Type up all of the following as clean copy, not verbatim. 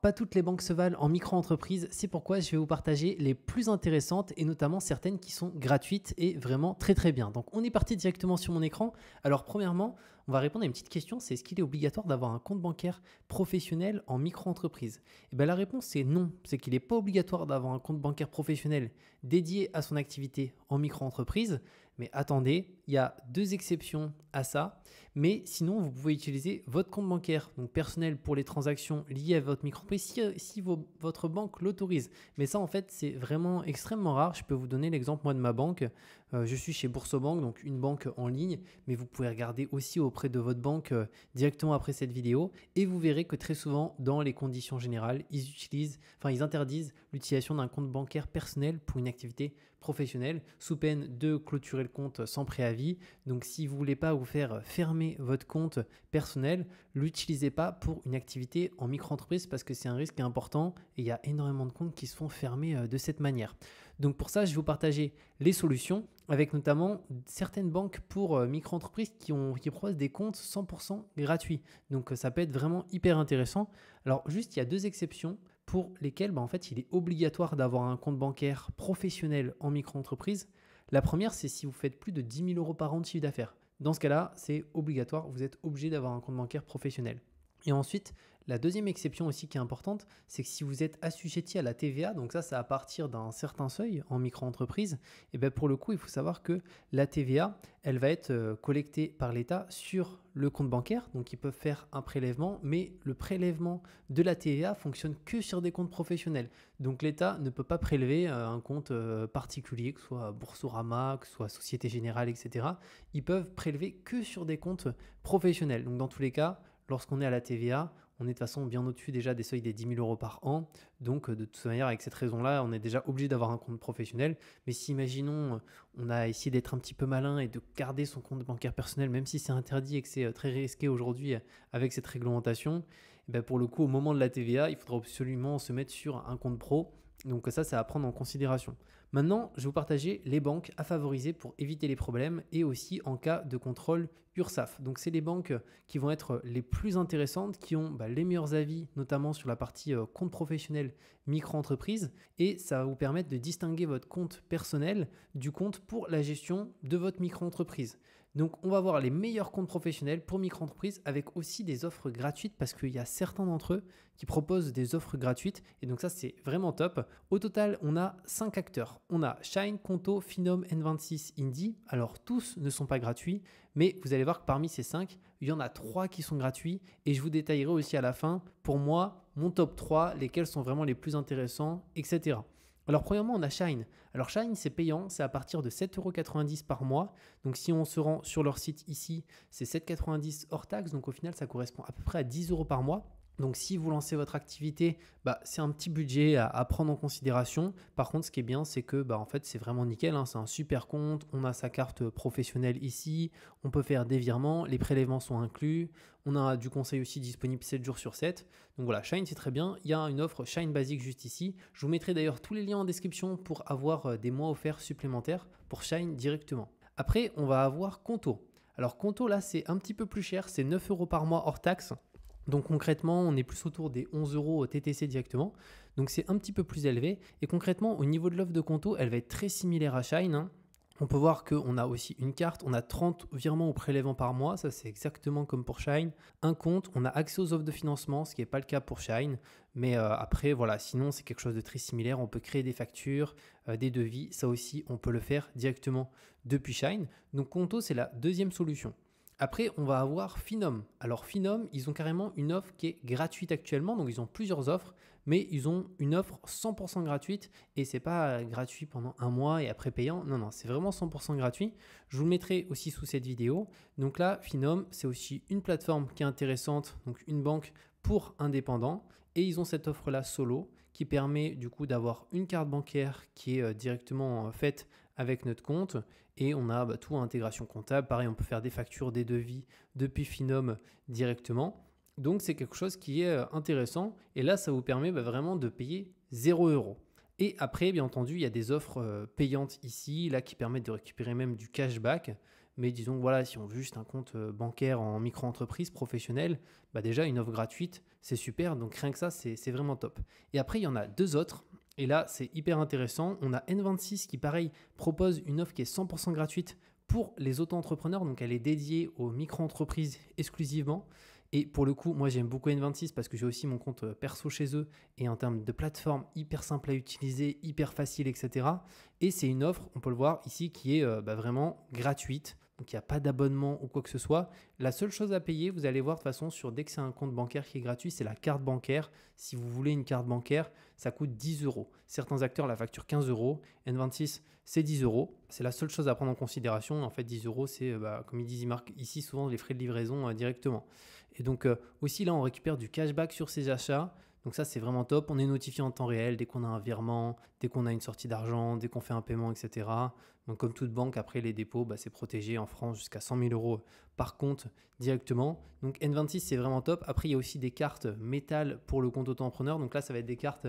pas toutes les banques se valent en micro-entreprise, c'est pourquoi je vais vous partager les plus intéressantes et notamment certaines qui sont gratuites et vraiment très très bien. Donc on est parti directement sur mon écran. Alors premièrement, on va répondre à une petite question, c'est est-ce qu'il est obligatoire d'avoir un compte bancaire professionnel en micro-entreprise? Et bien la réponse c'est non, c'est qu'il n'est pas obligatoire d'avoir un compte bancaire professionnel dédié à son activité en micro-entreprise. Mais attendez, il y a deux exceptions à ça. Mais sinon, vous pouvez utiliser votre compte bancaire donc personnel pour les transactions liées à votre micro-entreprise si votre banque l'autorise. Mais ça, en fait, c'est vraiment extrêmement rare. Je peux vous donner l'exemple, moi, de ma banque. Je suis chez Boursorama, donc une banque en ligne. Mais vous pouvez regarder aussi auprès de votre banque directement après cette vidéo. Et vous verrez que très souvent, dans les conditions générales, ils interdisent l'utilisation d'un compte bancaire personnel pour une activité professionnelle sous peine de clôturer le compte sans préavis. Donc si vous ne voulez pas vous faire fermer votre compte personnel, l'utilisez pas pour une activité en micro-entreprise parce que c'est un risque important et il y a énormément de comptes qui se font fermer de cette manière. Donc pour ça, je vais vous partager les solutions avec notamment certaines banques pour micro-entreprises qui proposent des comptes 100% gratuits. Donc ça peut être vraiment hyper intéressant. Alors juste, il y a deux exceptions pour lesquelles en fait, il est obligatoire d'avoir un compte bancaire professionnel en micro-entreprise. La première, c'est si vous faites plus de 10 000 € par an de chiffre d'affaires. Dans ce cas-là, c'est obligatoire, vous êtes obligé d'avoir un compte bancaire professionnel. Et ensuite, la deuxième exception aussi qui est importante, c'est que si vous êtes assujetti à la TVA, donc ça c'est à partir d'un certain seuil en micro-entreprise, et bien pour le coup, il faut savoir que la TVA, elle va être collectée par l'État sur le compte bancaire, donc ils peuvent faire un prélèvement, mais le prélèvement de la TVA fonctionne que sur des comptes professionnels. Donc l'État ne peut pas prélever un compte particulier, que ce soit Boursorama, que ce soit Société Générale, etc. Ils peuvent prélever que sur des comptes professionnels. Donc dans tous les cas, lorsqu'on est à la TVA, on est de toute façon bien au-dessus déjà des seuils des 10 000 € par an. Donc de toute manière, avec cette raison-là, on est déjà obligé d'avoir un compte professionnel. Mais si imaginons, on a essayé d'être un petit peu malin et de garder son compte bancaire personnel, même si c'est interdit et que c'est très risqué aujourd'hui avec cette réglementation, et bien pour le coup, au moment de la TVA, il faudra absolument se mettre sur un compte pro. Donc ça, c'est à prendre en considération. Maintenant, je vais vous partager les banques à favoriser pour éviter les problèmes et aussi en cas de contrôle URSSAF. Donc c'est les banques qui vont être les plus intéressantes, qui ont les meilleurs avis, notamment sur la partie compte professionnel micro-entreprise. Et ça va vous permettre de distinguer votre compte personnel du compte pour la gestion de votre micro-entreprise. Donc on va voir les meilleurs comptes professionnels pour micro-entreprise avec aussi des offres gratuites parce qu'il y a certains d'entre eux qui proposent des offres gratuites et donc ça c'est vraiment top. Au total, on a 5 acteurs. On a Shine, Conto, Finom, N26, Indie. Alors tous ne sont pas gratuits, mais vous allez voir que parmi ces 5, il y en a 3 qui sont gratuits et je vous détaillerai aussi à la fin pour moi mon top 3, lesquels sont vraiment les plus intéressants, etc. Alors premièrement, on a Shine. Alors Shine, c'est payant, c'est à partir de 7,90 € par mois. Donc si on se rend sur leur site ici, c'est 7,90 € hors taxe. Donc au final, ça correspond à peu près à 10 € par mois. Donc si vous lancez votre activité, c'est un petit budget à prendre en considération. Par contre, ce qui est bien, c'est que en fait, c'est vraiment nickel, hein. C'est un super compte. On a sa carte professionnelle ici. On peut faire des virements. Les prélèvements sont inclus. On a du conseil aussi disponible 7 jours sur 7. Donc voilà, Shine, c'est très bien. Il y a une offre Shine Basique juste ici. Je vous mettrai d'ailleurs tous les liens en description pour avoir des mois offerts supplémentaires pour Shine directement. Après, on va avoir Conto. Alors Conto, là, c'est un petit peu plus cher. C'est 9 € par mois hors taxe. Donc concrètement, on est plus autour des 11 € TTC directement. Donc c'est un petit peu plus élevé. Et concrètement, au niveau de l'offre de Conto, elle va être très similaire à Shine, hein. On peut voir qu'on a aussi une carte, on a 30 virements ou prélèvements par mois, ça c'est exactement comme pour Shine. Un compte, on a accès aux offres de financement, ce qui n'est pas le cas pour Shine. Mais après, voilà, sinon c'est quelque chose de très similaire. On peut créer des factures, des devis, ça aussi on peut le faire directement depuis Shine. Donc Conto, c'est la deuxième solution. Après, on va avoir Finom. Alors Finom, ils ont carrément une offre qui est gratuite actuellement, donc ils ont plusieurs offres, mais ils ont une offre 100% gratuite et c'est pas gratuit pendant un mois et après payant. Non, c'est vraiment 100% gratuit. Je vous le mettrai aussi sous cette vidéo. Donc là, Finom, c'est aussi une plateforme qui est intéressante, donc une banque pour indépendants et ils ont cette offre-là solo qui permet du coup d'avoir une carte bancaire qui est directement faite avec notre compte et on a tout intégration comptable. Pareil, on peut faire des factures, des devis depuis Finom directement. Donc c'est quelque chose qui est intéressant et là ça vous permet vraiment de payer 0 €. Et après, bien entendu, il y a des offres payantes ici, là qui permettent de récupérer même du cashback. Mais disons, voilà, si on veut juste un compte bancaire en micro-entreprise professionnelle, déjà une offre gratuite, c'est super. Donc rien que ça, c'est vraiment top. Et après, il y en a deux autres. Et là, c'est hyper intéressant. On a N26 qui, pareil, propose une offre qui est 100% gratuite pour les auto-entrepreneurs. Donc, elle est dédiée aux micro-entreprises exclusivement. Et pour le coup, moi, j'aime beaucoup N26 parce que j'ai aussi mon compte perso chez eux. Et en termes de plateforme, hyper simple à utiliser, hyper facile, etc. Et c'est une offre, on peut le voir ici, qui est vraiment gratuite. Donc, il n'y a pas d'abonnement ou quoi que ce soit. La seule chose à payer, vous allez voir de toute façon, dès que c'est un compte bancaire qui est gratuit, c'est la carte bancaire. Si vous voulez une carte bancaire, ça coûte 10 euros. Certains acteurs la facturent 15 euros. N26, c'est 10 euros. C'est la seule chose à prendre en considération. En fait, 10 euros, c'est, comme ils disent, ils marquent ici souvent les frais de livraison directement. Et donc, aussi là, on récupère du cashback sur ces achats. Donc ça, c'est vraiment top. On est notifié en temps réel dès qu'on a un virement, dès qu'on a une sortie d'argent, dès qu'on fait un paiement, etc. Donc comme toute banque, après les dépôts, c'est protégé en France jusqu'à 100 000 euros par compte directement. Donc N26, c'est vraiment top. Après, il y a aussi des cartes métal pour le compte auto-entrepreneur. Donc là, ça va être des cartes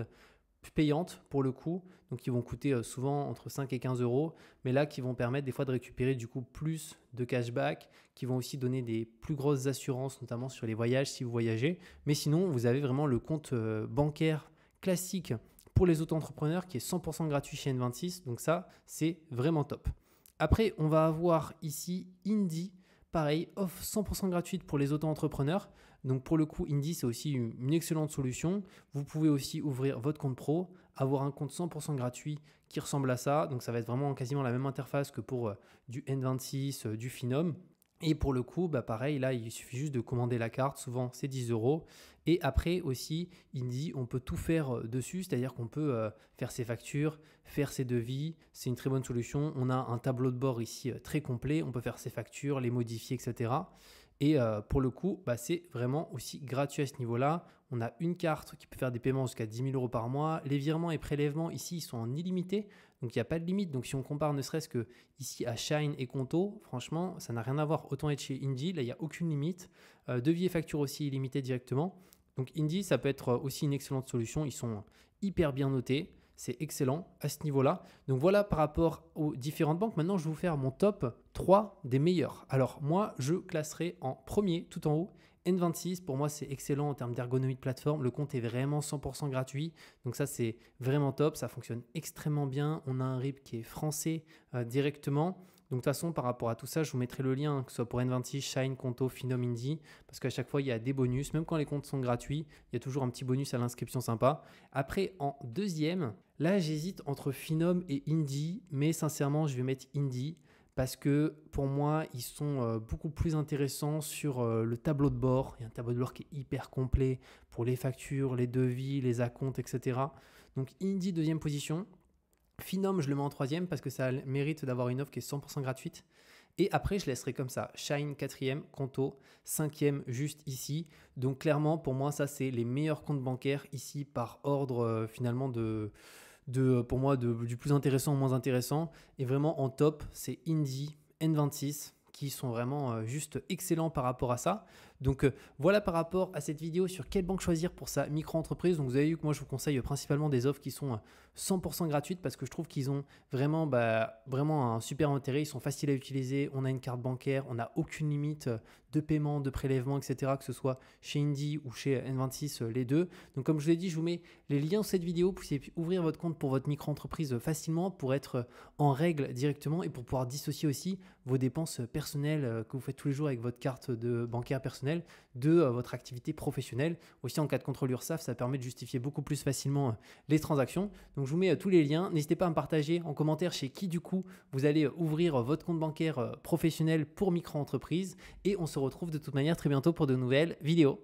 payantes pour le coup, donc qui vont coûter souvent entre 5 et 15 euros, mais là qui vont permettre des fois de récupérer du coup plus de cashback, qui vont aussi donner des plus grosses assurances, notamment sur les voyages si vous voyagez. Mais sinon, vous avez vraiment le compte bancaire classique pour les auto-entrepreneurs qui est 100% gratuit chez N26, donc ça, c'est vraiment top. Après, on va avoir ici Indie, pareil, offre 100% gratuite pour les auto-entrepreneurs. Donc pour le coup, Indie, c'est aussi une excellente solution. Vous pouvez aussi ouvrir votre compte pro, avoir un compte 100% gratuit qui ressemble à ça. Donc ça va être vraiment quasiment la même interface que pour du N26, du Finom. Et pour le coup, pareil, là, il suffit juste de commander la carte. Souvent, c'est 10 euros. Et après aussi, Indie, on peut tout faire dessus. C'est-à-dire qu'on peut faire ses factures, faire ses devis. C'est une très bonne solution. On a un tableau de bord ici très complet. On peut faire ses factures, les modifier, etc. Et pour le coup, c'est vraiment aussi gratuit à ce niveau-là. On a une carte qui peut faire des paiements jusqu'à 10 000 euros par mois. Les virements et prélèvements ici, ils sont en illimité. Donc, il n'y a pas de limite. Donc, si on compare ne serait-ce que ici à Shine et Conto, franchement, ça n'a rien à voir. Autant être chez Indie, là, il n'y a aucune limite. Devis et facture aussi illimité directement. Donc, Indie, ça peut être aussi une excellente solution. Ils sont hyper bien notés. C'est excellent à ce niveau-là. Donc voilà par rapport aux différentes banques. Maintenant, je vais vous faire mon top 3 des meilleurs. Alors moi, je classerai en premier, tout en haut, N26. Pour moi, c'est excellent en termes d'ergonomie de plateforme. Le compte est vraiment 100% gratuit. Donc ça, c'est vraiment top. Ça fonctionne extrêmement bien. On a un RIB qui est français directement. Donc de toute façon, par rapport à tout ça, je vous mettrai le lien, que ce soit pour N26, Shine, Conto, Finom, Indie, parce qu'à chaque fois, il y a des bonus. Même quand les comptes sont gratuits, il y a toujours un petit bonus à l'inscription sympa. Après, en deuxième, là, j'hésite entre Finom et Indie, mais sincèrement, je vais mettre Indie parce que pour moi, ils sont beaucoup plus intéressants sur le tableau de bord. Il y a un tableau de bord qui est hyper complet pour les factures, les devis, les acomptes, etc. Donc Indie, deuxième position. Finom, je le mets en troisième parce que ça mérite d'avoir une offre qui est 100% gratuite. Et après, je laisserai comme ça. Shine, quatrième, Conto, cinquième, juste ici. Donc clairement, pour moi, ça, c'est les meilleurs comptes bancaires ici par ordre finalement pour moi, du plus intéressant au moins intéressant. Et vraiment en top, c'est Indie, N26 qui sont vraiment juste excellents par rapport à ça. Donc voilà par rapport à cette vidéo sur quelle banque choisir pour sa micro-entreprise. Donc vous avez vu que moi je vous conseille principalement des offres qui sont 100% gratuites parce que je trouve qu'ils ont vraiment, vraiment un super intérêt. Ils sont faciles à utiliser. On a une carte bancaire, on n'a aucune limite de paiement, de prélèvement, etc. Que ce soit chez Indie ou chez N26, les deux. Donc comme je vous l'ai dit, je vous mets les liens de cette vidéo pour ouvrir votre compte pour votre micro-entreprise facilement, pour être en règle directement et pour pouvoir dissocier aussi vos dépenses personnelles que vous faites tous les jours avec votre carte de bancaire personnelle de votre activité professionnelle. Aussi en cas de contrôle URSSAF, ça permet de justifier beaucoup plus facilement les transactions. Donc je vous mets tous les liens. N'hésitez pas à me partager en commentaire chez qui du coup vous allez ouvrir votre compte bancaire professionnel pour micro-entreprise. Et on se retrouve de toute manière très bientôt pour de nouvelles vidéos.